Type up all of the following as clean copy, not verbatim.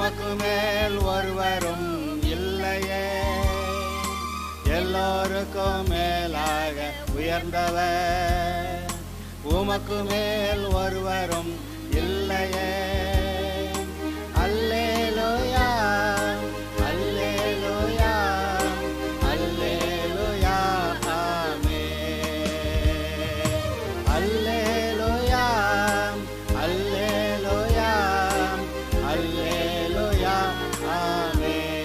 உமக்கு மேல் ஒருவரும் இல்லையே, எல்லோருக்கும் மேலாக உயர்ந்தவர். உமக்கு மேல் ஒருவரும் இல்லையே. அல்லேலூயா, அல்லேலூயா, அல்லேலூயா, ஆமென். அல்லேலூயா, அல்லேலூயா, அல்லேலூயா, ஆமென்.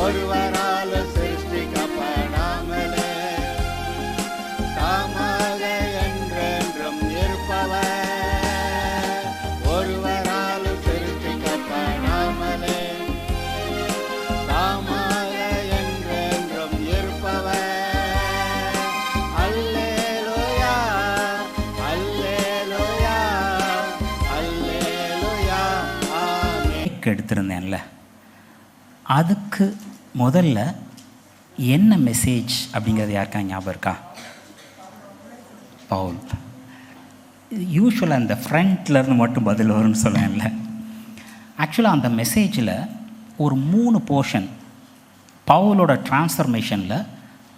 ஒருவரால் சிருஷ்டிக்கப்படாமலே தாமாக என்றென்றும் இருப்பவர். ஒருவரால் சிருஷ்டிக்கப்படாமலே தாமாக என்றென்றும் இருப்பவர். அல்லேலூயா, அல்லேலூயா, அல்லேலூயா, ஆமென். எடுத்திருந்தேன்ல, அதுக்கு முதல்ல என்ன மெசேஜ் அப்படிங்கிறது யாருக்கா ஞாபகம் இருக்கா? பவுல் யூஸ்வலாக அந்த ஃப்ரண்ட்லேருந்து மட்டும் பதில் வரும்னு சொல்லுவேன்ல. ஆக்சுவலாக அந்த மெசேஜில் ஒரு 3 போர்ஷன். பவுலோட டிரான்ஸ்ஃபர்மேஷனில்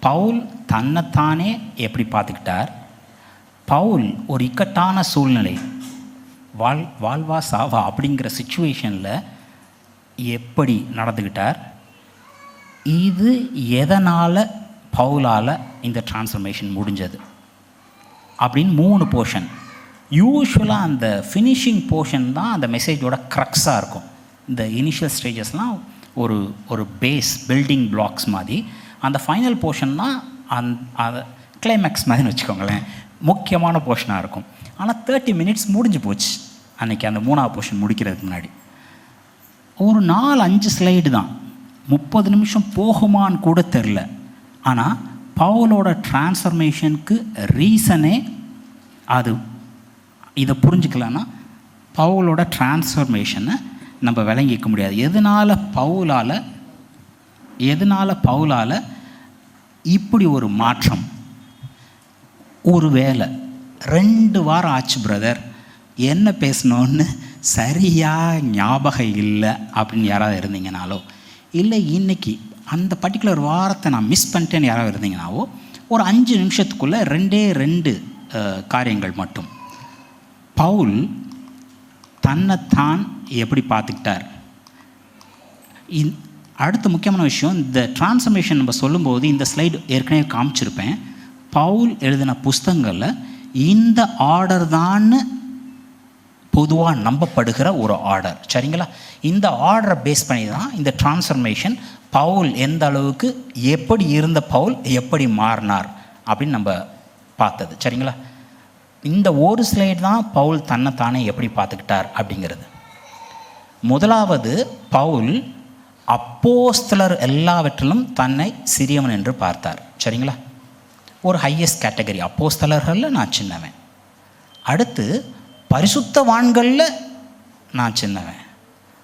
பவுல் தன்னைத்தானே எப்படி பார்த்துக்கிட்டார், பவுல் ஒரு இக்கட்டான சூழ்நிலை, வாழ்வா சாவா அப்படிங்கிற சுச்சுவேஷனில் எப்படி நடந்துக்கிட்டார், இது எதனால் பவுலால் இந்த டிரான்ஸ்ஃபர்மேஷன் முடிஞ்சது அப்படின்னு 3 போர்ஷன். யூஸ்வலாக அந்த ஃபினிஷிங் போர்ஷன் தான் அந்த மெசேஜோட க்ரக்ஸாக இருக்கும். இந்த இனிஷியல் ஸ்டேஜஸ்லாம் ஒரு பேஸ் பில்டிங் பிளாக்ஸ் மாதிரி. அந்த ஃபைனல் போர்ஷன் தான் அந்த கிளைமேக்ஸ் மாதிரின்னு வச்சுக்கோங்களேன், முக்கியமான போர்ஷனாக இருக்கும். ஆனால் 30 மினிட்ஸ் முடிஞ்சு போச்சு அன்றைக்கி அந்த 3ஆவது போர்ஷன் முடிக்கிறதுக்கு முன்னாடி. ஒரு 4-5 ஸ்லைடு தான், 30 நிமிஷம் போகுமான்னு கூட தெரில. ஆனால் பவுலோட டிரான்ஸ்ஃபர்மேஷனுக்கு ரீசனே அது. இதை புரிஞ்சுக்கலன்னா பவுலோட டிரான்ஸ்ஃபர்மேஷனை நம்ம விளங்கிக்க முடியாது. எதனால் பவுலால் இப்படி ஒரு மாற்றம்? ஒரு வேளை 2 வாரம் ஆச்சு பிரதர், என்ன பேசணுன்னு சரியாக ஞாபகம் இல்லை அப்படின்னு யாராவது இருந்தீங்கனாலோ, இல்லை இன்றைக்கி அந்த பர்டிகுலர் வாரத்தை நான் மிஸ் பண்ணிட்டேன்னு யாராவது இருந்தீங்கனாவோ, ஒரு 5 நிமிஷத்துக்குள்ளே 2 காரியங்கள் மட்டும். பவுல் தன்னைத்தான் எப்படி பார்த்துக்கிட்டார். அடுத்த முக்கியமான விஷயம், இந்த டிரான்ஸ்ஃபர்மேஷன் நம்ம சொல்லும்போது இந்த ஸ்லைடு ஏற்கனவே காமிச்சிருப்பேன். பவுல் எழுதின புஸ்தகங்களில் இந்த ஆர்டர் தான் பொதுவாக நம்பப்படுகிற ஒரு ஆர்டர், சரிங்களா? இந்த ஆர்டரை பேஸ் பண்ணி தான் இந்த டிரான்ஸ்ஃபர்மேஷன், பவுல் எந்த அளவுக்கு எப்படி இருந்த பவுல் எப்படி மாறினார் அப்படின்னு நம்ம பார்த்தது, சரிங்களா? இந்த ஒரு ஸ்லைடு தான் பவுல் தன்னைத்தானே எப்படி பார்த்துக்கிட்டார் அப்படிங்கிறது. முதலாவது, பவுல் அப்போஸ்தலர் எல்லாவற்றிலும் தன்னை சிறியவன் என்று பார்த்தார், சரிங்களா? ஒரு ஹையஸ்ட் கேட்டகரி, அப்போஸ்தலர்களில் நான் சின்னவன். அடுத்து பரிசுத்தவான்களில் நான் சின்னவன்.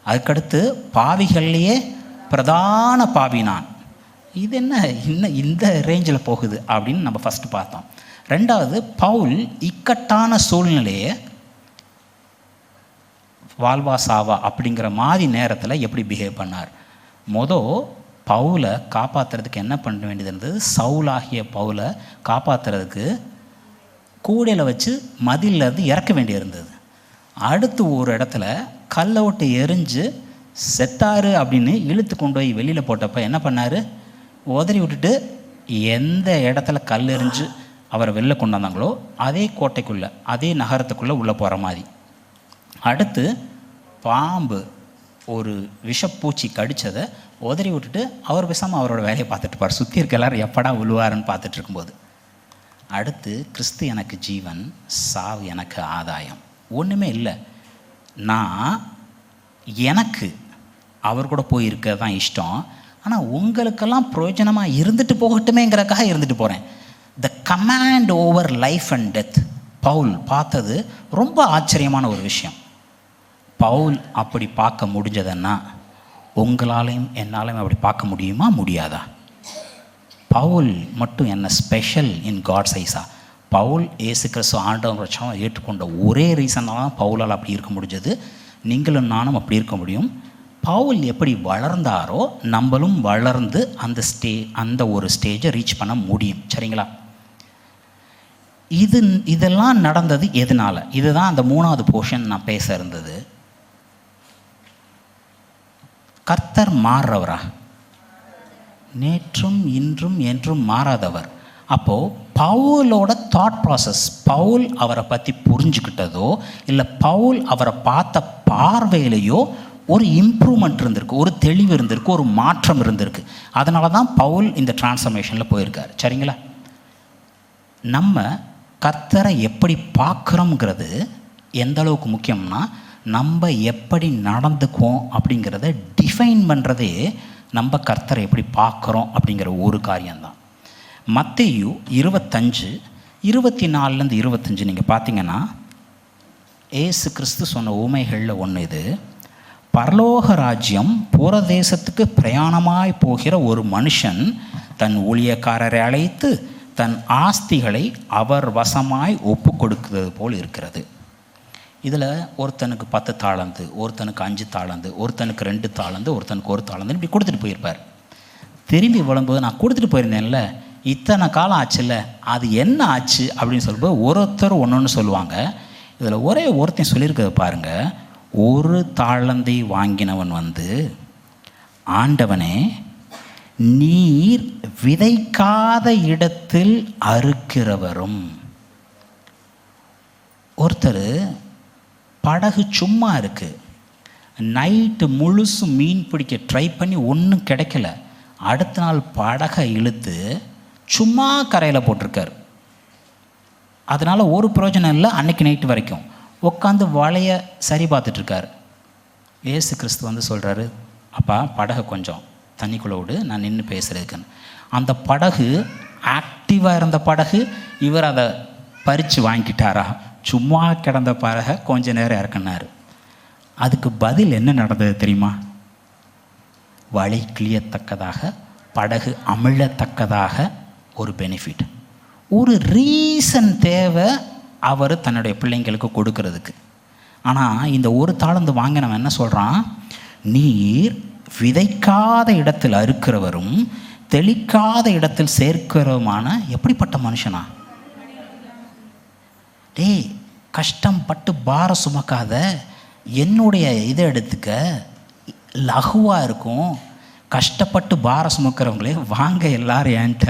அதுக்கடுத்து பாவிகள்லேயே பிரதான பாவி நான். இது என்ன இன்னும் இந்த ரேஞ்சில் போகுது அப்படின்னு நம்ம ஃபஸ்ட்டு பார்த்தோம். ரெண்டாவது, பவுல் இக்கட்டான சூழ்நிலையை வாழ்வா சாவா அப்படிங்கிற மாதிரி நேரத்தில் எப்படி பிஹேவ் பண்ணார். பவுலை காப்பாற்றுறதுக்கு என்ன பண்ண வேண்டியது இருந்தது? சவுலாகிய பவுலை காப்பாற்றுறதுக்கு கூடையில் வச்சு மதிலிருந்து இறக்க வேண்டியிருந்தது. அடுத்து ஒரு இடத்துல கல்லை விட்டு எரிஞ்சு செத்தாரு அப்படின்னு இழுத்து கொண்டு போய் வெளியில் போட்டப்போ என்ன பண்ணார்? உதறி விட்டுட்டு எந்த இடத்துல கல் எரிஞ்சு அவரை வெளில கொண்டு வந்தாங்களோ அதே கோட்டைக்குள்ளே, அதே நகரத்துக்குள்ளே உள்ளே போகிற மாதிரி. அடுத்து பாம்பு ஒரு விஷப்பூச்சி கடித்ததை உதறி விட்டுட்டு அவர் பேசாமல் அவரோட வேலையை பார்த்துட்டு இருப்பார். சுற்றி இருக்க எல்லாரும் எப்படா உழுவாருன்னு பார்த்துட்டு இருக்கும்போது. அடுத்து, கிறிஸ்து எனக்கு ஜீவன், சாவு எனக்கு ஆதாயம். ஒன்றுமே இல்லை, நான் எனக்கு அவர் கூட போயிருக்க தான் இஷ்டம், ஆனால் உங்களுக்கெல்லாம் பிரயோஜனமாக இருந்துட்டு போகட்டுமேங்கிறக்காக இருந்துட்டு போகிறேன். The command over life and death. Paul பார்த்தது ரொம்ப ஆச்சரியமான ஒரு விஷயம். பவுல் அப்படி பார்க்க முடிஞ்சதுன்னா உங்களாலையும் என்னாலையும் அப்படி பார்க்க முடியுமா, முடியாதா? பவுல் மட்டும் என்ன ஸ்பெஷல் இன் காட்ஸ் ஐஸா? பவுல் இயேசு கிறிஸ்து ஆண்டவர் ரட்சகராக ஏற்றுக்கொண்ட ஒரே ரீசனாக தான் பவுலால் அப்படி இருக்க முடிஞ்சது. நீங்களும் நானும் அப்படி இருக்க முடியும். பவுல் எப்படி வளர்ந்தாரோ நம்மளும் வளர்ந்து அந்த ஒரு ஸ்டேஜை ரீச் பண்ண முடியும். சரிங்களா? இதெல்லாம் நடந்தது எதனால்? இதுதான் அந்த 3வது போர்ஷன் நான் பேச இருந்தது. கர்த்தர் மாறுறவரா? நேற்றும் இன்றும் என்றும் மாறாதவர். அப்போது பவுலோட தாட் ப்ராசஸ், பவுல் அவரை பற்றி புரிஞ்சுக்கிட்டதோ இல்லை பவுல் அவரை பார்த்த பார்வையிலையோ ஒரு இம்ப்ரூவ்மெண்ட் இருந்திருக்கு, ஒரு தெளிவு இருந்திருக்கு, ஒரு மாற்றம் இருந்திருக்கு. அதனால தான் பவுல் இந்த டிரான்ஸ்ஃபர்மேஷனில் போயிருக்கார். சரிங்களா? நம்ம கர்த்தரை எப்படி பார்க்குறோங்கிறது எந்த அளவுக்கு முக்கியம்னா, நம்ம எப்படி நடந்துக்குவோம் அப்படிங்கிறத டிஃபைன் பண்ணுறதே நம்ம கர்த்தரை எப்படி பார்க்குறோம் அப்படிங்கிற ஒரு காரியம்தான். மத்தேயு 25:24-25 நீங்கள் பார்த்தீங்கன்னா, ஏசு கிறிஸ்து சொன்ன உமைகளில் ஒன்று இது. பரலோக ராஜ்யம் புறதேசத்துக்கு பிரயாணமாய் போகிற ஒரு மனுஷன் தன் ஊழியக்காரரை அழைத்து தன் ஆஸ்திகளை அவர் வசமாய் ஒப்பு கொடுக்கிறது போல் இருக்கிறது. இதில் ஒருத்தனுக்கு 10 தாளந்து, ஒருத்தனுக்கு 5 தாளந்து, ஒருத்தனுக்கு 2 தாளந்து, ஒருத்தனுக்கு 1 தாளந்து இப்படி கொடுத்துட்டு போயிருப்பார். திரும்பி வரும்போது நான் கொடுத்துட்டு போயிருந்தேன்ல, இத்தனை காலம் ஆச்சுல்ல, அது என்ன ஆச்சு அப்படின்னு சொல்லும்போது ஒருத்தர் ஒன்று சொல்லுவாங்க. இதில் ஒரே ஒருத்தன் சொல்லியிருக்கிறது பாருங்கள். 1 தாளந்தை வாங்கினவன் வந்து, ஆண்டவனே, நீர் விதைக்காத இடத்தில் அறுக்கிறவரும். ஒருத்தர் படகு சும்மா இருக்குது, நைட்டு முழுசும் மீன் பிடிக்க ட்ரை பண்ணி ஒன்றும் கிடைக்கல. அடுத்த நாள் படகை இழுத்து சும்மா கரையில் போட்டிருக்கார். அதனால் ஒரு பிரயோஜனம் இல்லை. அன்றைக்கி நைட்டு வரைக்கும் உட்காந்து வலையை சரி பார்த்துட்ருக்கார். ஏசு கிறிஸ்து வந்து சொல்கிறாரு, அப்பா படகை கொஞ்சம் தண்ணிக்குள்ளே விடு, நான் நின்று பேசுகிறதுக்குன்னு. அந்த படகு ஆக்டிவாக இருந்த படகு, இவர் அதை பறித்து வாங்கிட்டாரா? சும்மா கிடந்த படகை கொஞ்ச நேரம் இறக்குனார். அதுக்கு பதில் என்ன நடந்தது தெரியுமா? வலை கிளியத்தக்கதாக, படகு அமிழத்தக்கதாக ஒரு பெனிஃபிட், ஒரு ரீசன் தேவை அவர் தன்னுடைய பிள்ளைங்களுக்கு கொடுக்கறதுக்கு. ஆனால் இந்த 1 தாளந்து வாங்கினவன் என்ன சொல்கிறான்? நீர் விதைக்காத இடத்தில் அறுக்கிறவரும் தெளிக்காத இடத்தில் சேர்க்கிறவருமான எப்படிப்பட்ட மனுஷனா? டேய், கஷ்டப்பட்டு பார சுமக்காத, என்னுடைய இதை எடுத்துக்க, லகுவாக இருக்கும். கஷ்டப்பட்டு பார சுமக்கிறவங்களே வாங்க எல்லாரும் ஏன்ட்ட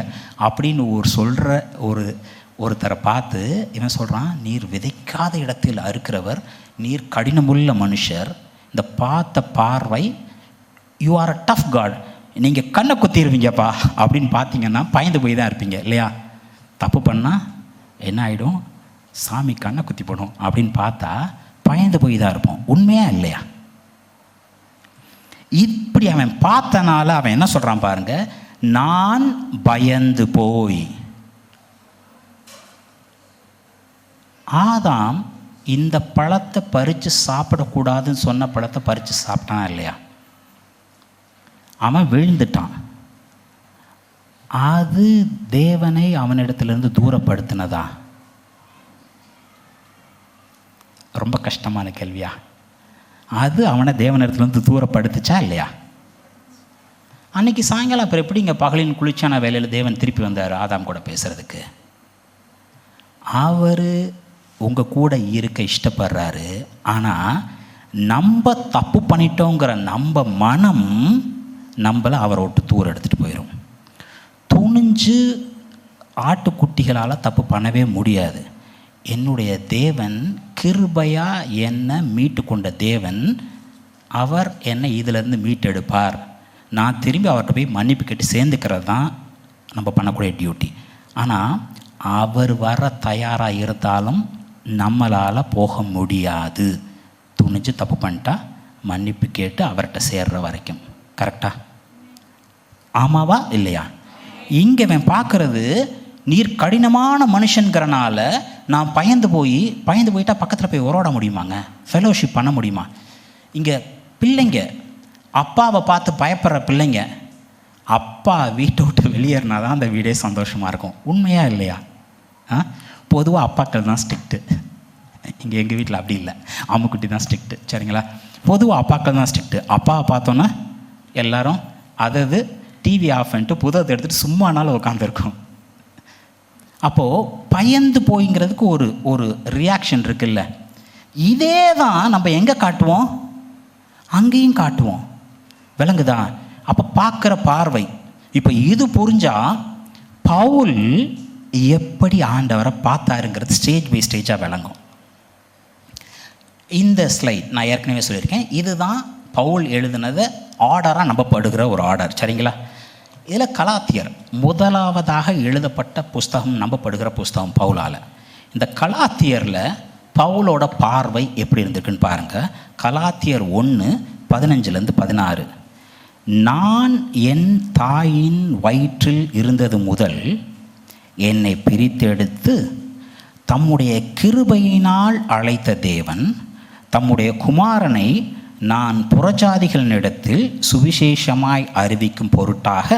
அப்படின்னு ஒருத்தரை பார்த்து இவன் சொல்கிறான், நீர் விதைக்காத இடத்தில் அறுக்கிறவர், நீர் கடினமுள்ள மனுஷர். இந்த பார்த்த பார்வை, you are a tough god, நீங்கள் கண்ணை குத்திடுவீங்கப்பா அப்படின்னு பார்த்தீங்கன்னா பயந்து போய் தான் இருப்பீங்க இல்லையா? தப்பு பண்ணால் என்ன ஆகிடும்? சாமி கண்ணை குத்தி போடும் அப்படின்னு பார்த்தா பயந்து போய் தான் இருப்போம். உண்மையா இல்லையா? இப்படி அவன் பார்த்தனால அவன் என்ன சொல்கிறான் பாருங்க, நான் பயந்து போய். ஆதாம் இந்த பழத்தை பறித்து சாப்பிடக்கூடாதுன்னு சொன்ன பழத்தை பறித்து சாப்பிட்டானா இல்லையா? அவன் விழுந்துட்டான். அது தேவனை அவனிடத்திலிருந்து தூரப்படுத்தினதா? ரொம்ப கஷ்டமான கேள்வியா? அது அவனை தேவனிடத்திலிருந்து தூரப்படுத்துச்சா இல்லையா? அன்னைக்கு சாயங்காலம் அப்புறம் எப்படி இங்கே பகலின் குளிர்ச்சியான வேலையில் தேவன் திருப்பி வந்தார் ஆதாம் கூட பேசுகிறதுக்கு? அவர் உங்கள் கூட இருக்க இஷ்டப்படுறாரு. ஆனால் நம்ம தப்பு பண்ணிட்டோங்கிற நம்ம மனம் நம்மளை அவரை விட்டு தூரம் எடுத்துகிட்டு போயிடும். துணிஞ்சு ஆட்டுக்குட்டிகளால் தப்பு பண்ணவே முடியாது. என்னுடைய தேவன் கிருபையாக என்னை மீட்டு கொண்ட தேவன், அவர் என்னை இதிலேருந்து மீட்டெடுப்பார். நான் திரும்பி அவர்கிட்ட போய் மன்னிப்பு கேட்டு சேர்ந்துக்கிறது தான் நம்ம பண்ணக்கூடிய டியூட்டி. ஆனால் அவர் வர தயாராக இருந்தாலும் நம்மளால் போக முடியாது. துணிஞ்சு தப்பு பண்ணிட்டா மன்னிப்பு கேட்டு அவர்கிட்ட சேர்ற வரைக்கும். கரெக்டா? ஆமாவா இல்லையா? இங்கே அவன் பார்க்குறது, நீர் கடினமான மனுஷன்கிறனால நான் பயந்து போயிட்டா பக்கத்தில் போய் உறவாட முடியுமாங்க? ஃபெலோஷிப் பண்ண முடியுமா? இங்கே பிள்ளைங்க அப்பாவை பார்த்து பயப்படுற பிள்ளைங்க, அப்பா வீட்டை விட்டு வெளியேறினா தான் அந்த வீடே சந்தோஷமாக இருக்கும். உண்மையா இல்லையா? பொதுவாக அப்பாக்கள் தான் ஸ்ட்ரிக்ட்டு. இங்கே எங்கள் வீட்டில் அப்படி இல்லை, அம்முக்குட்டி தான் ஸ்ட்ரிக்ட்டு. சரிங்களா? பொதுவாக அப்பாக்கள் தான் ஸ்ட்ரிக்ட்டு. அப்பாவை பார்த்தோன்னா எல்லாரும் அதாவது டிவி ஆஃப் பண்ணிட்டு புதத்தை எடுத்துகிட்டு சும்மானாலும் உட்காந்துருக்கும். அப்போது பயந்து போய்ங்கிறதுக்கு ஒரு ரியாக்ஷன் இருக்குல்ல. இதே தான் நம்ம எங்கே காட்டுவோம், அங்கேயும் காட்டுவோம். விளங்குதா? அப்போ பார்க்குற பார்வை. இப்போ இது புரிஞ்சால் பவுல் எப்படி ஆண்டவரை பார்த்தாருங்கிறது ஸ்டேஜ் பை ஸ்டேஜாக விளங்கும். இந்த ஸ்லைட் நான் ஏற்கனவே சொல்லியிருக்கேன். இதுதான் பவுல் எழுதினதை ஆர்டராக நம்பப்படுகிற ஒரு ஆர்டர். சரிங்களா? இதில் கலாத்தியர் முதலாவதாக எழுதப்பட்ட புஸ்தகம், நம்பப்படுகிற புஸ்தகம் பவுலால். இந்த கலாத்தியரில் பவுலோட பார்வை எப்படி இருந்திருக்குன்னு பாருங்கள். கலாத்தியர் 1:15-16. நான் என் தாயின் வயிற்றில் இருந்தது முதல் என்னை பிரித்தெடுத்து தம்முடைய கிருபையினால் அழைத்த தேவன் தம்முடைய குமாரனை நான் புறஜாதிகளினிடத்தில் சுவிசேஷமாய் அறிவிக்கும் பொருட்டாக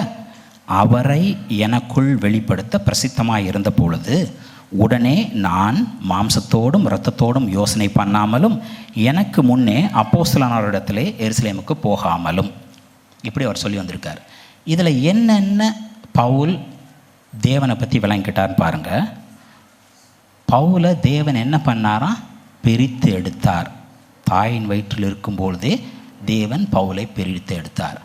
அவரை எனக்குள் வெளிப்படுத்த பிரசித்தமாய் இருந்த பொழுது உடனே நான் மாம்சத்தோடும் இரத்தத்தோடும் யோசனை பண்ணாமலும் எனக்கு முன்னே அப்போஸ்தலனாரிடத்திலே எருசலேமுக்கு போகாமலும், இப்படி அவர் சொல்லி வந்திருக்கார். இதில் என்னென்ன பவுல் தேவனை பற்றி விளங்கிட்டார்னு பாருங்கள். பவுலை தேவன் என்ன பண்ணாராம்? பிரித்து எடுத்தார். தாயின் வயிற்றில் இருக்கும்பொழுதே தேவன் பவுலை பிரித்து எடுத்தார்.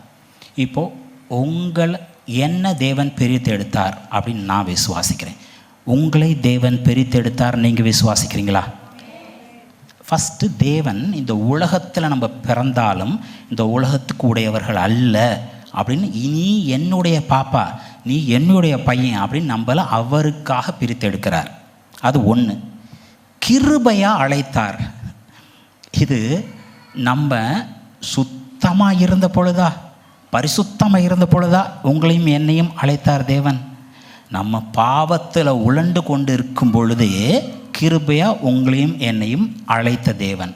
இப்போது உங்களை என்ன தேவன் பிரித்து எடுத்தார் அப்படின்னு நான் விசுவாசிக்கிறேன். உங்களை தேவன் பிரித்து எடுத்தார், நீங்கள் விசுவாசிக்கிறீங்களா? ஃபஸ்ட்டு தேவன் இந்த உலகத்தில் நம்ம பிறந்தாலும் இந்த உலகத்துக்கு உடையவர்கள் அல்ல அப்படின்னு, நீ என்னுடைய பாப்பா, நீ என்னுடைய பையன் அப்படின்னு நம்மளை அவருக்காக பிரித்து எடுக்கிறார். அது ஒன்று. கிருபையாக அழைத்தார். இது நம்ம சுத்தமாக இருந்த பொழுதா, பரிசுத்தமாக இருந்த பொழுதா உங்களையும் என்னையும் அழைத்தார் தேவன். நம்ம பாவத்தில் உழண்டு கொண்டு இருக்கும் பொழுதே கிருபையாக உங்களையும் என்னையும் அழைத்த தேவன்.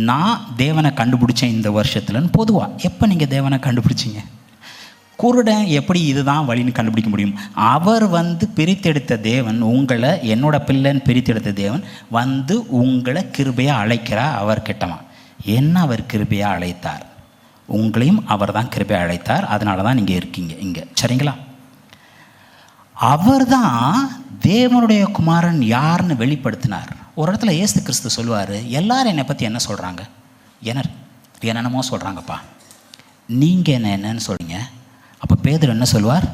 நான் தேவனை கண்டுபிடிச்சேன் இந்த வருஷத்துலன்னு. பொதுவாக எப்போ நீங்கள் தேவனை கண்டுபிடிச்சிங்க? குருடன் எப்படி இதுதான் வழின்னு கண்டுபிடிக்க முடியும்? அவர் பிரித்தெடுத்த தேவன், உங்களை என்னோட பிள்ளைன்னு பிரித்தெடுத்த தேவன் உங்களை கிருபையாக அழைக்கிறார். அவர் கிட்டமா என்ன அவர் கிருபையாக அழைத்தார்? உங்களையும் அவர் தான் கிருபையாக அழைத்தார். அதனால தான் நீங்கள் இருக்கீங்க இங்கே. சரிங்களா? அவர் தான் தேவனுடைய குமாரன் யாருன்னு வெளிப்படுத்தினார். ஒரு இடத்துல இயேசு கிறிஸ்து சொல்லுவார், எல்லாரும் என்னை பற்றி என்ன சொல்கிறாங்க? என்னென்னமோ சொல்கிறாங்கப்பா, நீங்கள் என்னன்னு சொல்றீங்க? அப்போ பேதுரு என்ன சொல்வார்?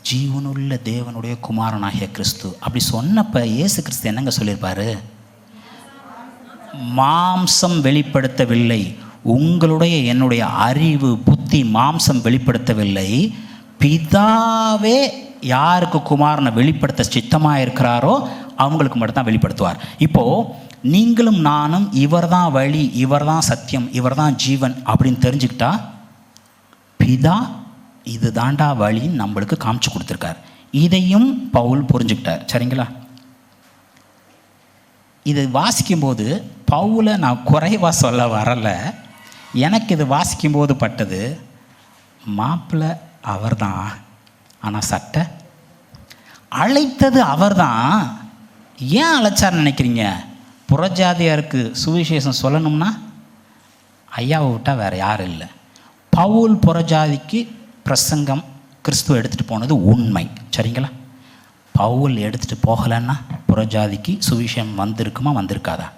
ஜீவனுள்ள தேவனுடைய குமாரனாகிய கிறிஸ்து. அப்படி சொன்னப்ப இயேசு கிறிஸ்து என்னங்க சொல்லியிருப்பாரு? மாம்சம் வெளிப்படுத்தவில்லை, உங்களுடைய என்னுடைய அறிவு புத்தி மாம்சம் வெளிப்படுத்தவில்லை, பிதாவே யாருக்கு குமாரனை வெளிப்படுத்த சித்தமாக இருக்கிறாரோ அவங்களுக்கு மட்டும்தான் வெளிப்படுத்துவார். இப்போது நீங்களும் நானும் இவர் தான் வழி, இவர் தான் சத்தியம், இவர் தான் ஜீவன் அப்படின்னு தெரிஞ்சுக்கிட்டா பிதா இது தாண்டா வழின்னு நம்மளுக்கு காமிச்சு கொடுத்துருக்கார். இதையும் பவுல் புரிஞ்சுக்கிட்டார். சரிங்களா? இது வாசிக்கும்போது பவுலை நான் குறைவாக சொல்ல வரலை. எனக்கு இது வாசிக்கும்போது பட்டது, மாப்பிள்ளை அவர் தான், ஆனால் சட்டை அழைத்தது அவர் தான். ஏன் அழைச்சார்னு நினைக்கிறீங்க? புறஜாதியாருக்கு சுவிசேஷம் சொல்லணும்னா ஐயாவை விட்டால் வேறு யாரும் இல்லை. பவுல் புறஜாதிக்கு பிரசங்கம் கிறிஸ்துவ எடுத்துகிட்டு போனது உண்மை. சரிங்களா? பவுல் எடுத்துகிட்டு போகலைன்னா புறஜாதிக்கு சுவிசேஷம் வந்திருக்குமா, வந்திருக்காதா?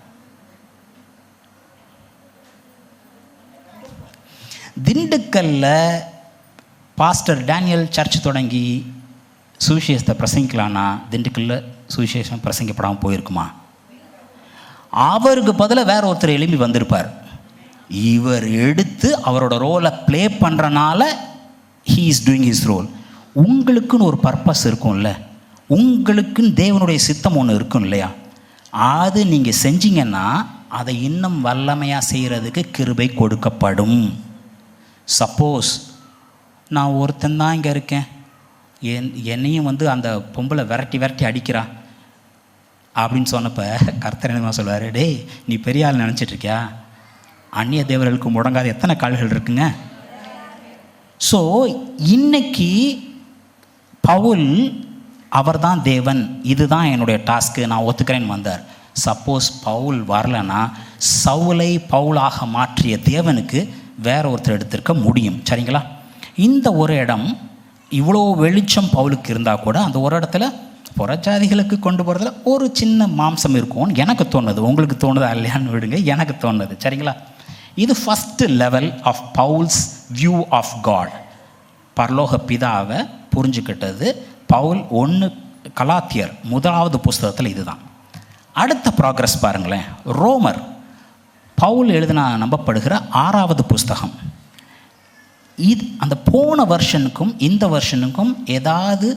திண்டுக்கல்ல பாஸ்டர் டேனியல் சர்ச் தொடங்கி சுவிசேஷத்தை பிரசங்கிக்கலான்னா திண்டுக்கல்ல சுவிசேஷம் பிரசங்கிப்படாமல் போயிருக்குமா? அவருக்கு பதிலாக வேற ஒருத்தர் எழுப்பி வந்திருப்பார். இவர் எடுத்து அவரோட ரோலை ப்ளே பண்ணுறனால he is doing his role. உங்களுக்குன்னு ஒரு பர்பஸ் இருக்கும்ல, உங்களுக்குன்னு தேவனுடைய சித்தம் ஒன்று இருக்கும் இல்லையா? அது நீங்கள் செஞ்சீங்கன்னா அதை இன்னும் வல்லமையாக செய்கிறதுக்கு கிருபை கொடுக்கப்படும். சப்போஸ் நான் ஒருத்தன் தான் இங்கே இருக்கேன், என்னையும் அந்த பொம்பளை விரட்டி அடிக்கிறா அப்படின்னு சொன்னப்போ கர்த்தர் என்னமா சொல்லுவார்? டேய், நீ பெரிய ஆள் நினச்சிட்ருக்கியா? அந்நிய தேவர்களுக்கு முடங்காத எத்தனை கால்கள் இருக்குங்க. ஸோ இன்னைக்கு பவுல் அவர் தான் தேவன், இதுதான் என்னுடைய டாஸ்க்கு, நான் ஒத்துக்கிறேன்னு வந்தார். சப்போஸ் பவுல் வரலன்னா சவுலை பவுலாக மாற்றிய தேவனுக்கு வேற ஒருத்தர் எடுத்திருக்க முடியும். சரிங்களா? இந்த ஒரு இடம் இவ்வளோ வெளிச்சம் பவுலுக்கு இருந்தால் கூட அந்த ஒரு இடத்துல புறஜாதிகளுக்கு கொண்டு போகிறதுல ஒரு சின்ன மாம்சம் இருக்கும்னு எனக்கு தோணுது. உங்களுக்கு தோணுதா இல்லையான்னு விடுங்க, எனக்கு தோணுது. சரிங்களா? இது first level of Paul's view of God. பரலோக பிதாவை புரிஞ்சுக்கிட்டது பவுல் 1 கலாத்தியர் 1வது புஸ்தகத்தில் இதுதான். அடுத்த ப்ராக்ரஸ் பாருங்களேன். ரோமர் பவுல் எழுதினா நம்பப்படுகிற 6வது புஸ்தகம். இது அந்த போன வருஷனுக்கும் இந்த வருஷனுக்கும் ஏதாவது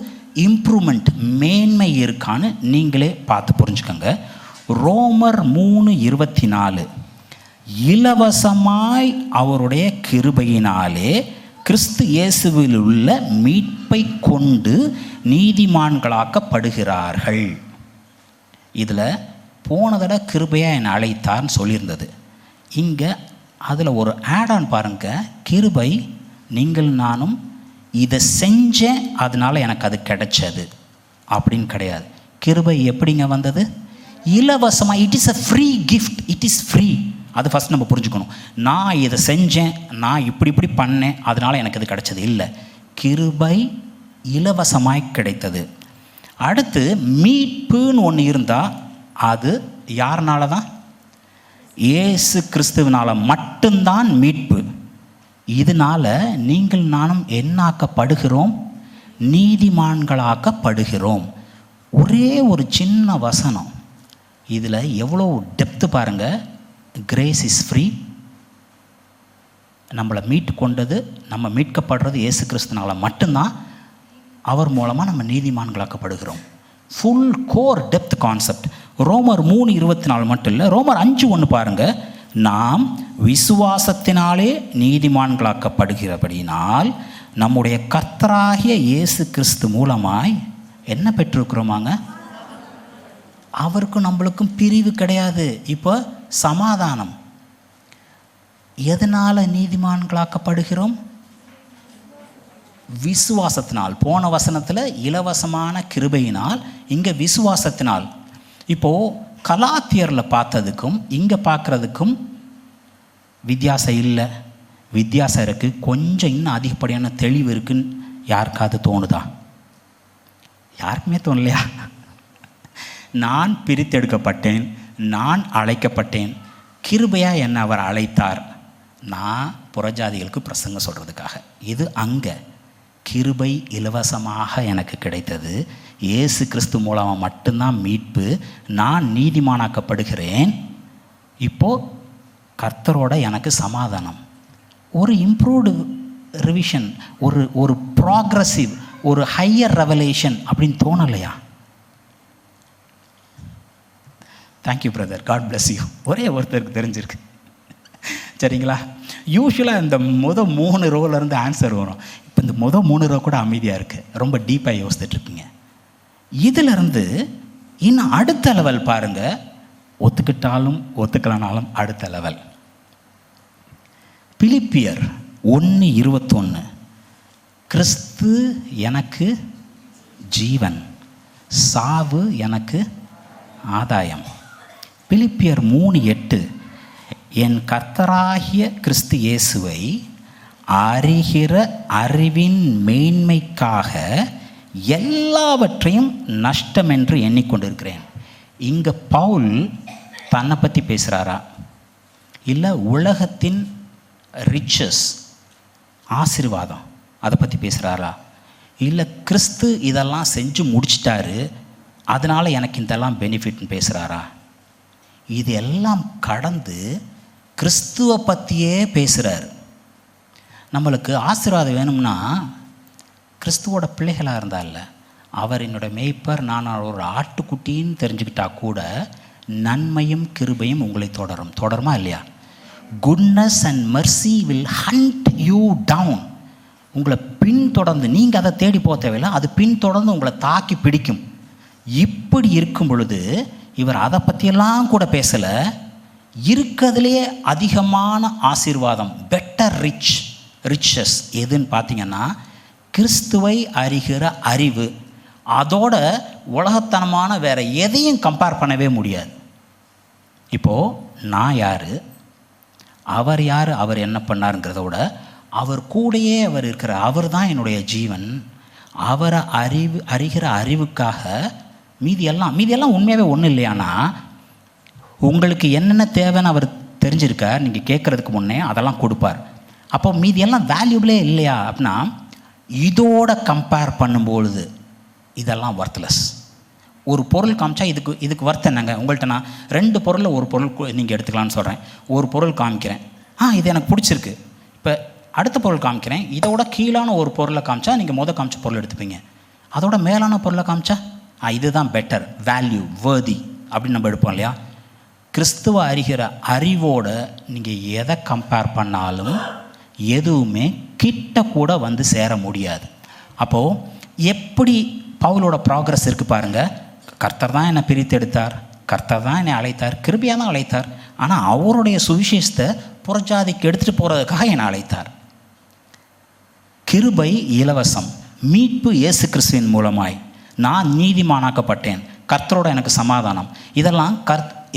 இம்ப்ரூவ்மெண்ட் மேன்மை இருக்கான்னு நீங்களே பார்த்து புரிஞ்சுக்கோங்க. ரோமர் 3:24 இலவசமாய் அவருடைய கிருபையினாலே கிறிஸ்து இயேசுவில் உள்ள மீட்பை கொண்டு நீதிமான்களாக்கப்படுகிறார்கள். இதில் போன தடவை கிருபையாக என்னை அழைத்தார்னு சொல்லியிருந்தது. இங்கே அதில் ஒரு ஆட்-ஆன் பாருங்க. கிருபை நீங்கள் நானும் இதை செஞ்சேன் அதனால எனக்கு அது கிடைச்சது அப்படின்னு கிடையாது. கிருபை எப்படிங்க வந்தது? இலவசமாக. It is a free gift. It is free. அது ஃபஸ்ட் நம்ம புரிஞ்சுக்கணும். நான் இதை செஞ்சேன், நான் இப்படி பண்ணேன் அதனால் எனக்கு அது கிடைச்சது இல்லை. கிருபை இலவசமாய் கிடைத்தது. அடுத்து மீட்புன்னு ஒன்று இருந்தால் அது யாருனால தான்? இயேசு கிறிஸ்துவினால மட்டும்தான் மீட்பு. இதனால் நீங்கள் நானும் என்னாக்கப்படுகிறோம்? நீதிமான்களாக்கப்படுகிறோம். ஒரே ஒரு சின்ன வசனம், இதில் எவ்வளோ டெப்த்து பாருங்கள். Grace is free. நம்மளை மீட்டு கொண்டது, நம்ம மீட்கப்படுறது இயேசு கிறிஸ்துனால மட்டும்தான். அவர் மூலமாக நம்ம நீதிமான்களாக்கப்படுகிறோம். Full core depth concept. ரோமர் 3:24 மட்டும் இல்லை, ரோமர் 5:1 பாருங்கள். நாம் விசுவாசத்தினாலே நீதிமான்களாக்கப்படுகிறபடினால் நம்முடைய கர்த்தராகிய இயேசு கிறிஸ்து மூலமாய் என்ன பெற்றிருக்கிறோமாங்க? அவருக்கும் நம்மளுக்கும் பிரிவு கிடையாது. இப்போ சமாதானம். எதனால் நீதிமான்களாக்கப்படுகிறோம்? விசுவாசத்தினால். போன வசனத்தில் இலவசமான கிருபையினால், இங்கே விசுவாசத்தினால். இப்போது கலாத்தியரில் பார்த்ததுக்கும் இங்கே பார்க்குறதுக்கும் வித்தியாசம் இல்லை. வித்தியாசம் இருக்குது. கொஞ்சம் இன்னும் அதிகப்படியான தெளிவு இருக்குன்னு யாருக்காவது தோணுதா? யாருக்குமே தோணலையா? நான் பிரித்தெடுக்கப்பட்டேன், நான் அழைக்கப்பட்டேன். கிருபையாக என்னை அவர் அழைத்தார், நான் புறஜாதிகளுக்கு பிரசங்கம் சொல்கிறதுக்காக. இது அங்கே கிருபை இலவசமாக எனக்கு கிடைத்தது. இயேசு கிறிஸ்து மூலமாக மட்டும்தான் மீட்பு. நான் நீதிமானாக்கப்படுகிறேன். இப்போது கர்த்தரோட எனக்கு சமாதானம். ஒரு இம்ப்ரூவ்டு ரிவிஷன், ஒரு ப்ராக்ரஸிவ், ஒரு ஹையர் ரெவலேஷன் அப்படின்னு தோணலையா? Thank you brother, God bless you. ஒரே ஒருத்தருக்கு தெரிஞ்சிருக்கு. சரிங்களா? யூஸ்வலாக இந்த 3 ரோலேருந்து ஆன்சர் வரும். இப்போ இந்த 3 ரோ கூட அமைதியாக இருக்குது. ரொம்ப டீப்பாக யோசித்துட்ருக்கீங்க. இதிலிருந்து இன்னும் அடுத்த லெவல் பாருங்கள். ஒத்துக்கிட்டாலும் ஒத்துக்கலனாலும் அடுத்த லெவல். பிலிப்பியர் 1:21 கிறிஸ்து எனக்கு ஜீவன், சாவு எனக்கு ஆதாயம். பிலிப்பியர் 3:8 என் கர்த்தராகிய கிறிஸ்து இயேசுவை அறிகிற அறிவின் மேன்மைக்காக எல்லாவற்றையும் நஷ்டம் என்று எண்ணிக்கொண்டிருக்கிறேன். இங்கே பவுல் தன்னை பற்றி பேசுகிறாரா, இல்லை உலகத்தின் ரிச்சஸ் ஆசீர்வாதம் அதை பற்றி பேசுகிறாரா, இல்லை கிறிஸ்து இதெல்லாம் செஞ்சு முடிச்சிட்டாரு அதனால் எனக்கு இதெல்லாம் பெனிஃபிட்னு பேசுகிறாரா? இது எல்லாம் கடந்து கிறிஸ்துவை பற்றியே பேசுகிறார். நம்மளுக்கு ஆசீர்வாதம் வேணும்னா கிறிஸ்துவோட பிள்ளைகளாக இருந்தால, அவர் என்னோட மேய்ப்பர், நான் ஒரு ஆட்டுக்குட்டின்னு தெரிஞ்சுக்கிட்டா கூட நன்மையும் கிருபையும் உங்களை தொடருமா இல்லையா? Goodness and mercy will hunt you down. உங்களை பின்தொடர்ந்து, நீங்கள் அதை தேடி போக தேவையில்லை, அது பின்தொடர்ந்து உங்களை தாக்கி பிடிக்கும். இப்படி இருக்கும் பொழுது இவர் அதை பற்றியெல்லாம் கூட பேசலை. இருக்கிறதுலே அதிகமான ஆசீர்வாதம், பெட்டர் ரிச்சஸ் எதுன்னு பார்த்தீங்கன்னா கிறிஸ்துவை அறிகிற அறிவு. அதோட உலகத்தனமான வேறு எதையும் கம்பேர் பண்ணவே முடியாது. இப்போது நான் யார், அவர் யார், அவர் என்ன பண்ணாருங்கிறத விட அவர் கூடயே அவர் இருக்கிற அவர் தான் என்னுடைய ஜீவன். அவரை அறிகிற அறிவுக்காக மீதியெல்லாம் உண்மையாகவே ஒன்றும் இல்லையானா, உங்களுக்கு என்னென்ன தேவைன்னு அவர் தெரிஞ்சிருக்கார். நீங்கள் கேட்குறதுக்கு முன்னே அதெல்லாம் கொடுப்பார். அப்போ மீதியெல்லாம் வேல்யூபிளே இல்லையா அப்படின்னா, இதோட கம்பேர் பண்ணும்பொழுது இதெல்லாம் ஒர்த்லெஸ். ஒரு பொருள் காமிச்சா இதுக்கு ஒர்த் என்னங்க? உங்கள்கிட்ட நான் 2 பொருளில் ஒரு பொருள் நீங்கள் எடுத்துக்கலான்னு சொல்கிறேன். ஒரு பொருள் காமிக்கிறேன், இது எனக்கு பிடிச்சிருக்கு. இப்போ அடுத்த பொருள் காமிக்கிறேன், இதோட கீழான ஒரு பொருளை காமிச்சா நீங்கள் காமிச்ச பொருள் எடுத்துப்பீங்க. அதோட மேலான பொருளை காமிச்சா இதுதான் பெட்டர், வேல்யூ, வேர்தி அப்படின்னு நம்ம எடுப்போம் இல்லையா? கிறிஸ்துவ அறிகிற அறிவோட நீங்கள் எதை கம்பேர் பண்ணாலும் எதுவுமே கிட்ட கூட வந்து சேர முடியாது. அப்போது எப்படி பவுலோட ப்ராக்ரஸ் இருக்குது பாருங்கள். கர்த்தர் தான் என்னை பிரித்து எடுத்தார், கர்த்தர் தான் என்னை அழைத்தார், கிருபையாக தான் அழைத்தார். ஆனால் அவருடைய சுவிசேஷத்தை புறஜாதிக்கு எடுத்துகிட்டு போகிறதுக்காக என்னை அழைத்தார். கிருபை இலவசம், மீட்பு இயேசு கிறிஸ்துவின் மூலமாய் நான் நீதிமானாக்கப்பட்டேன், கர்த்தரோட எனக்கு சமாதானம். இதெல்லாம்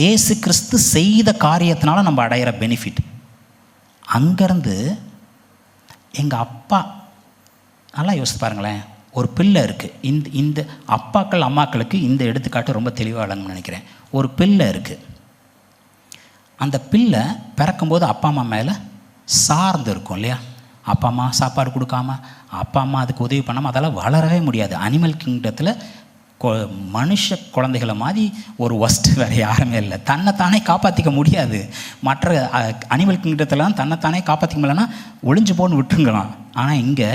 இயேசு கிறிஸ்து செய்த காரியத்தினால நம்ம அடையிற பெனிஃபிட். அங்கேருந்து எங்கள் அப்பா, நல்லா யோசித்து பாருங்களேன், ஒரு பிள்ளை இருக்குது. இந்த அப்பாக்கள் அம்மாக்களுக்கு இந்த எடுத்துக்காட்டு ரொம்ப தெளிவாக விளங்கும்னு நினைக்கிறேன். ஒரு பிள்ளை இருக்குது. அந்த பிள்ளை பிறக்கும்போது அப்பா அம்மா மேலே சார்ந்து இருக்கும் இல்லையா? அப்பா அம்மா சாப்பாடு கொடுக்காம, அப்பா அம்மா அதுக்கு உதவி பண்ணாமல் அதெல்லாம் வளரவே முடியாது. அனிமல் கிங்டத்தில் மனுஷ குழந்தைகளை மாதிரி ஒரு ஒஸ்ட்டு வேறு யாருமே இல்லை. தன்னைத்தானே காப்பாற்றிக்க முடியாது. மற்ற அனிமல் கிங்டத்திலாம் தன்னைத்தானே காப்பாற்றிக்க முடியலன்னா ஒளிஞ்சு போன்னு விட்டுருங்களாம். ஆனால் இங்கே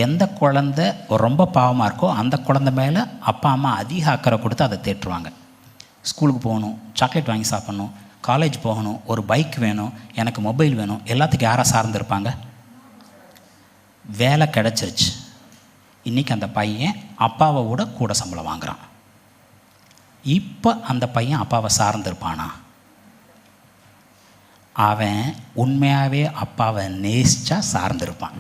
எந்த குழந்தை ரொம்ப பாவமாக இருக்கோ அந்த குழந்தை மேலே அப்பா அம்மா அதிக அக்கறை கொடுத்து அதை தேற்றுவாங்க. ஸ்கூலுக்கு போகணும், சாக்லேட் வாங்கி சாப்பிட்ணும், காலேஜ் போகணும், ஒரு பைக் வேணும், எனக்கு மொபைல் வேணும், எல்லாத்துக்கும் யாரை சார்ந்திருப்பாங்க? வேலை கிடச்சிருச்சு, இன்றைக்கி அந்த பையன் அப்பாவை விட கூட சம்பளம் வாங்குகிறான். இப்போ அந்த பையன் அப்பாவை சார்ந்திருப்பானா? அவன் உண்மையாகவே அப்பாவை நேசிச்சா சார்ந்திருப்பான்.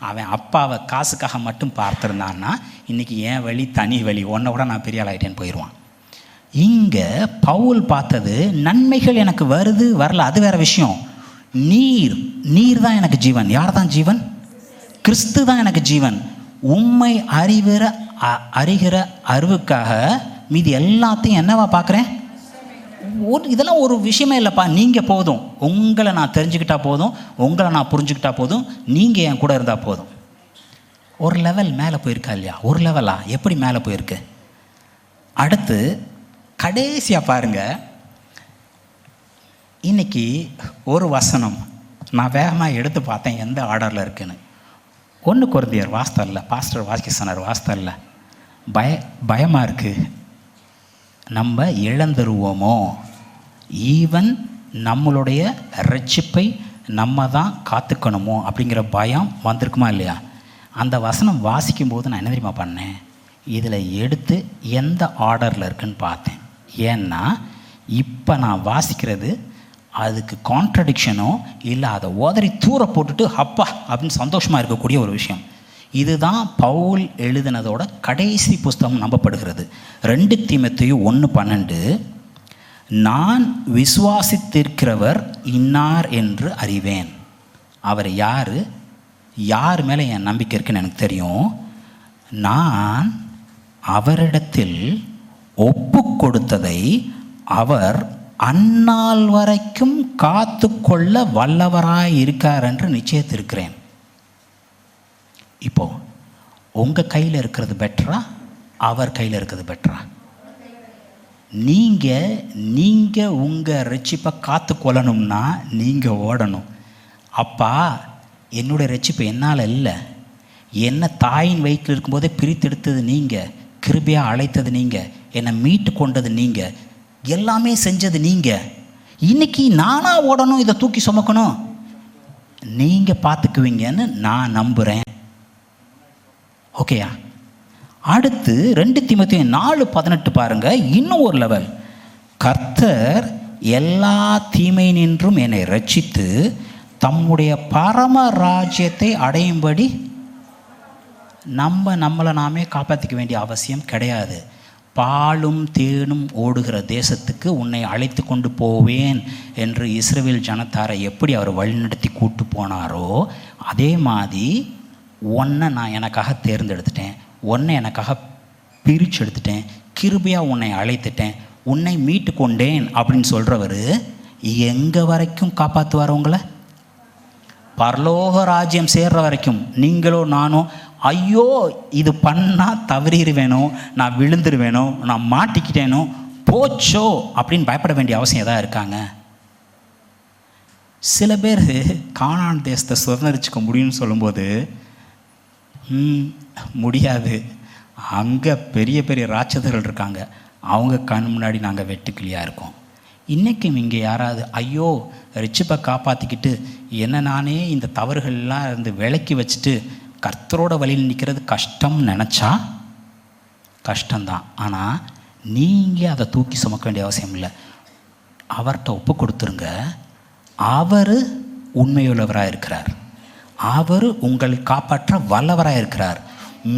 அவன் அப்பாவை காசுக்காக மட்டும் பார்த்துருந்தான்னா இன்றைக்கி என் வழி தனி வழி, உன்னை விட நான் பெரிய ஆளாயிட்டேன்னு போயிடுவான். இங்கே பவுல் பார்த்தது நன்மைகள் எனக்கு வருது வரல, அது வேறு விஷயம். நீர் தான் எனக்கு ஜீவன். யார் தான் ஜீவன்? கிறிஸ்து தான் எனக்கு ஜீவன். உண்மை அறிகிற அறிவுக்காக மீதி எல்லாத்தையும் என்னவா பார்க்குறேன்? இதெல்லாம் ஒரு விஷயமே இல்லைப்பா, நீங்கள் போதும், உங்களை நான் தெரிஞ்சுக்கிட்டா போதும், உங்களை நான் புரிஞ்சுக்கிட்டா போதும், நீங்கள் என் கூட இருந்தால் போதும். ஒரு லெவல் மேலே போயிருக்கா இல்லையா? ஒரு லெவலா எப்படி மேலே போயிருக்கு? அடுத்து கடைசியாக பாருங்கள், இன்றைக்கி ஒரு வசனம் நான் வேகமாக எடுத்து பார்த்தேன் எந்த ஆர்டரில் இருக்குன்னு. 1 கொரிந்தியர் வாஸ்தம் இல்லை, பாஸ்டர் வாசிக்க சொன்னார், வாஸ்தம் இல்லை. பயமாக இருக்குது, நம்ம இழந்துருவோமோ, ஈவன் நம்மளுடைய ரட்சிப்பை நம்ம தான் காத்துக்கணுமோ அப்படிங்கிற பயம் வந்திருக்குமா இல்லையா? அந்த வசனம் வாசிக்கும்போது நான் என்ன தெரியுமா பண்ணேன்? இதில் எடுத்து எந்த ஆர்டரில் இருக்குன்னு பார்த்தேன். ஏன்னா இப்போ நான் வாசிக்கிறது அதுக்கு கான்ட்ரடிக்ஷனோ இல்லை அதை உதறி தூர போட்டுட்டு அப்பா அப்படின்னு சந்தோஷமாக இருக்கக்கூடிய ஒரு விஷயம். இதுதான் பவுல் எழுதினதோட கடைசி புஸ்தகம் நம்பப்படுகிறது. 2 தீமோத்தேயு 1:12, நான் விசுவாசித்திருக்கிறவர் இன்னார் என்று அறிவேன். அவர் யார் மேலே என் நம்பிக்கை இருக்குன்னு எனக்கு தெரியும். நான் அவரிடத்தில் ஒப்பு கொடுத்ததை அவர் அந்நாள் வரைக்கும் காத்து கொள்ள வல்லவராய் இருக்கார் என்று நிச்சயித்திருக்கிறேன். இப்போ உங்கள் கையில் இருக்கிறது பெட்டரா, அவர் கையில் இருக்கிறது பெட்டரா? நீங்கள் உங்கள் ரட்சிப்பை காத்து கொள்ளணும்னா நீங்கள் ஓடணும். அப்பா என்னுடைய ரட்சிப்பு என்னால் இல்லை, என்னை தாயின் வயிற்றில் இருக்கும்போதே பிரித்தெடுத்தது நீங்கள், கிருபையாக அழைத்தது நீங்கள், என்னை மீட்டு கொண்டது நீங்கள், எல்லாமே செஞ்சது நீங்கள். இன்னைக்கு நானாக ஓடணும், இதை தூக்கி சுமக்கணும், நீங்கள் பார்த்துக்குவீங்கன்னு நான் நம்புகிறேன். ஓகேயா? அடுத்து 2 தீமோத்தேயு 4:18 பாருங்க, இன்னும் ஒரு லெவல். கர்த்தர் எல்லா தீமை நின்றும் என்னை ரட்சித்து தம்முடைய பரம ராஜ்யத்தை அடையும்படி நம்மளை நாமே காப்பாற்றிக்க வேண்டிய அவசியம் கிடையாது. பாலும் தேனும் ஓடுகிற தேசத்துக்கு உன்னை அழைத்து கொண்டு போவேன் என்று இஸ்ரவேல் ஜனத்தாரை எப்படி அவர் வழிநடத்தி கூட்டு போனாரோ, அதே மாதிரி உன்னை நான் எனக்காக தேர்ந்தெடுத்துட்டேன், உன்னை எனக்காக பிரித்து எடுத்துட்டேன், கிருபையாக உன்னை அழைத்துட்டேன், உன்னை மீட்டு கொண்டேன் அப்படின்னு சொல்கிறவர் எங்கே வரைக்கும் காப்பாற்றுவார் உங்களை? பரலோக ராஜ்யம் சேர்ற வரைக்கும். நீங்களோ நானோ ஐயோ இது பண்ணால் தவறிடுவேனோ, நான் விழுந்துருவேனோ, நான் மாட்டிக்கிட்டேனோ, போச்சோ அப்படின்னு பயப்பட வேண்டிய அவசியம் எதாவது இருக்காங்க? சில பேர் கானான் தேசத்தை சுதந்திரிச்சுக்க முடியும்னு சொல்லும்போது முடியாது, அங்கே பெரிய பெரிய ராட்சதர்கள் இருக்காங்க, அவங்க கண் முன்னாடி நாங்கள் வெட்டுக்கிளியாக இருக்கோம். இன்றைக்கும் இங்கே யாராவது ஐயோ ரிச்சிப்பை காப்பாற்றிக்கிட்டு என்ன நானே இந்த தவறுகள்லாம் இருந்து விலக்கி வச்சுட்டு கர்த்தரோட வழியில் நிற்கிறது கஷ்டம் நினச்சா கஷ்டம்தான். ஆனால் நீங்கள் அதை தூக்கி சுமக்க வேண்டிய அவசியம் இல்லை. அவர்கிட்ட ஒப்பு கொடுத்துருங்க. அவர் உண்மையுள்ளவராக இருக்கிறார், அவர் உங்களை காப்பாற்ற வல்லவராக இருக்கிறார்.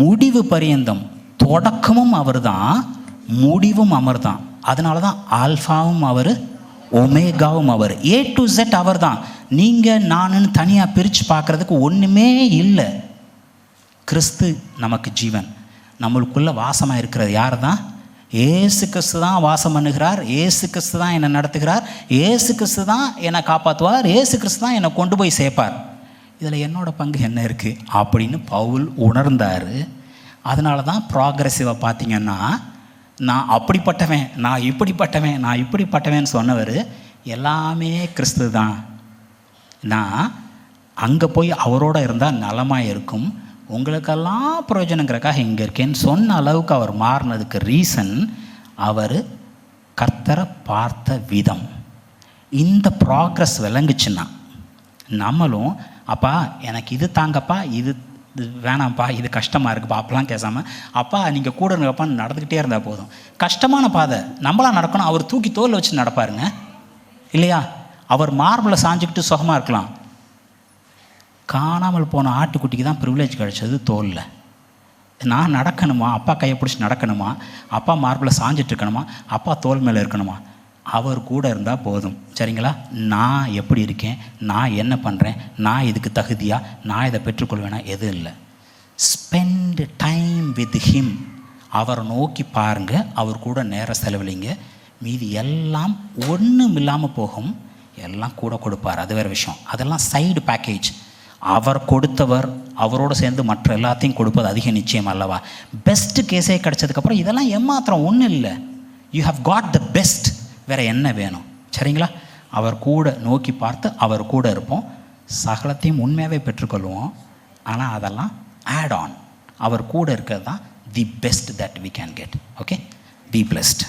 முடிவு பரியந்தம் தொடக்கமும் அவர் தான், முடிவும் அவர் தான். அதனால தான் ஆல்ஃபாவும் அவர், ஒமேகாவும் அவர், A to Z அவர் தான். நீங்கள் நானுன்னு தனியாக பிரித்து பார்க்குறதுக்கு ஒன்றுமே இல்லை. கிறிஸ்து நமக்கு ஜீவன், நம்மளுக்குள்ளே வாசமாக இருக்கிறது யார் தான்? ஏசு கிறிஸ்து தான் வாசம் பண்ணுகிறார், ஏசு கிறிஸ்து தான் என்னை நடத்துகிறார், ஏசு கிறிஸ்து தான் என்னை காப்பாற்றுவார், ஏசு கிறிஸ்து தான் என்னை கொண்டு போய் சேர்ப்பார். இதில் என்னோட பங்கு என்ன இருக்குது அப்படின்னு பவுல் உணர்ந்தார். அதனால தான் ப்ராக்ரெசிவாக பார்த்தீங்கன்னா, நான் அப்படிப்பட்டவன், நான் இப்படிப்பட்டவன், நான் இப்படிப்பட்டவன் சொன்னவர் எல்லாமே கிறிஸ்து தான். நான் அங்கே போய் அவரோட இருந்தால் நலமாக இருக்கும், உங்களுக்கெல்லாம் பிரயோஜனங்கிறக்காக இங்கே இருக்கேன்னு சொன்ன அளவுக்கு அவர் மாறினதுக்கு ரீசன் அவர் கர்த்தரை பார்த்த விதம். இந்த ப்ராக்ரஸ் விளங்குச்சுன்னா நம்மளும் அப்பா எனக்கு இது தாங்கப்பா, இது வேணாம்ப்பா, இது கஷ்டமாக இருக்குப்பா அப்பெல்லாம் பேசாமல் அப்பா நீங்கள் கூட இருங்கப்பான்னு நடந்துக்கிட்டே இருந்தால் போதும். கஷ்டமான பாதை நம்மளாம் நடக்கணும், அவர் தூக்கி தோல் வச்சு நடப்பாருங்க இல்லையா? அவர் மார்பில் சாஞ்சிக்கிட்டு சுகமாக இருக்கலாம். காணாமல் போன ஆட்டுக்குட்டிக்கு தான் ப்ரிவிலேஜ் கிடைச்சது தோலில். நான் நடக்கணுமா, அப்பா கையை பிடிச்சி நடக்கணுமா, அப்பா மார்பில் சாஞ்சிட்டு இருக்கணுமா, அப்பா தோல் மேலே இருக்கணுமா? அவர் கூட இருந்தால் போதும். சரிங்களா? நான் எப்படி இருக்கேன், நான் என்ன பண்ணுறேன், நான் இதுக்கு தகுதியா, நான் இதை பெற்றுக்கொள்வேனா, எதுவும் இல்லை. Spend time with him. அவரை நோக்கி பாருங்கள், அவர் கூட நேரம் செலவழிங்க. மீதி எல்லாம் ஒன்றும் இல்லாமல் போகும், எல்லாம் கூட கொடுப்பார். அது வேறு விஷயம், அதெல்லாம் சைடு பேக்கேஜ். அவர் கொடுத்தவர் அவரோடு சேர்ந்து மற்ற எல்லாத்தையும் கொடுப்பது அதிக நிச்சயம் அல்லவா? பெஸ்ட்டு கேஸே கிடச்சதுக்கப்புறம் இதெல்லாம் ஏமாத்திரம் ஒன்றும் இல்லை. You have got the best. வேறு என்ன வேணும்? சரிங்களா? அவர் கூட நோக்கி பார்த்து அவர் கூட இருப்போம், சகலத்தையும் உண்மையாகவே பெற்றுக்கொள்வோம். ஆனால் அதெல்லாம் ஆட் ஆன். அவர் கூட இருக்கிறது தான் the best that we can get. Okay, be blessed.